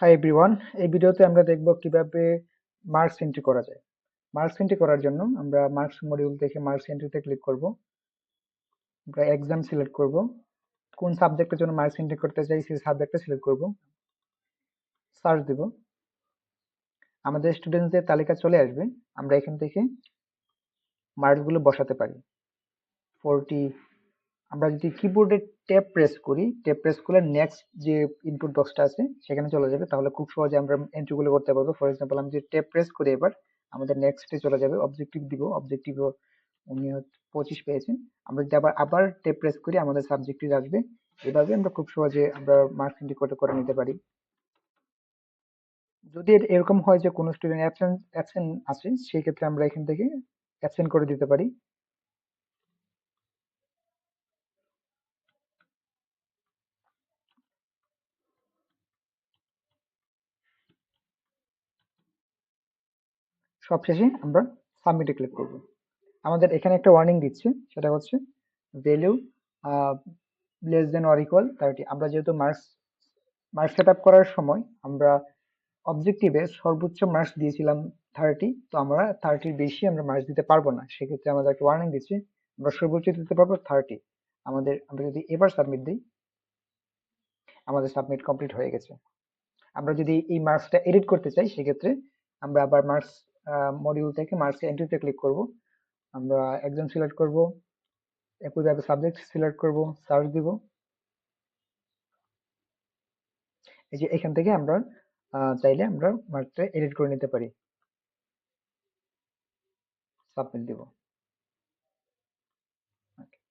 Hi everyone, এই ভিডিওতে আমরা দেখব কিভাবে মার্কস এন্ট্রি করা যায়। মার্কস এন্ট্রি করার জন্য আমরা মার্কস মডিউল থেকে মার্কস এন্ট্রিতে ক্লিক করব। আমরা এক্সাম সিলেক্ট করব, কোন সাবজেক্টের জন্য মার্কস এন্ট্রি করতে চাই সেই সাবজেক্টটা সিলেক্ট করব, সার্চ দিব, আমাদের স্টুডেন্টদের তালিকা চলে আসবে। আমরা এখান থেকে মার্কস গুলো বসাতে পারি। 40, আমরা যদি কিবোর্ডে ট্যাব প্রেস করি, ট্যাব প্রেস করলে নেক্সট যে ইনপুট বক্সটা আছে সেখানে চলে যাবে, তাহলে খুব সহজে আমরা এন্ট্রি গুলো করতে পারবো। ফর এক্সাম্পল, আমি যদি ট্যাব প্রেস করি, এবার আমাদের নেক্সটে চলে যাবে, অবজেক্টিভ দিব, অবজেক্টিভ উনি 25 পেয়েছেন। আমরা যদি আবার আবার ট্যাব প্রেস করি, আমাদের সাবজেক্টিভ আসবে। এভাবে আমরা খুব সহজে আমরা মার্কস এন্ট্রি করে নিতে পারি। যদি এরকম হয় যে কোনো স্টুডেন্ট অ্যাবসেন্ট আছে, সেই ক্ষেত্রে আমরা এখান থেকে অ্যাবসেন্ট করে দিতে পারি। সবশেষে আমরা সাবমিটে ক্লিক করব। আমাদের এখানে একটা ওয়ার্নিং দিচ্ছে, সেটা হচ্ছে value less than or equal 30। আমরা যেহেতু মার্কস সেট আপ করার সময় আমরা অবজেক্টিভে সর্বোচ্চ মার্কস দিয়েছিলাম 30, তো আমরা 30-র বেশি আমরা মার্কস দিতে পারবো না। সেক্ষেত্রে আমাদের একটা ওয়ার্নিং দিচ্ছে, আমরা সর্বোচ্চ দিতে পারবো 30। আমরা যদি এবার সাবমিট দিই, আমাদের সাবমিট কমপ্লিট হয়ে গেছে। আমরা যদি এই মার্কসটা এডিট করতে চাই, সেক্ষেত্রে আমরা আবার মার্কস মডিউল থেকে মার্কস এন্ট্রিতে ক্লিক করব। আমরা একজন সিলেক্ট করব, একইভাবে সাবজেক্ট সিলেক্ট করব, সার্চ দিব। এই যে এখান থেকে আমরা চাইলে আমরা মার্কটা এডিট করে নিতে পারি। সাবমিট দিব।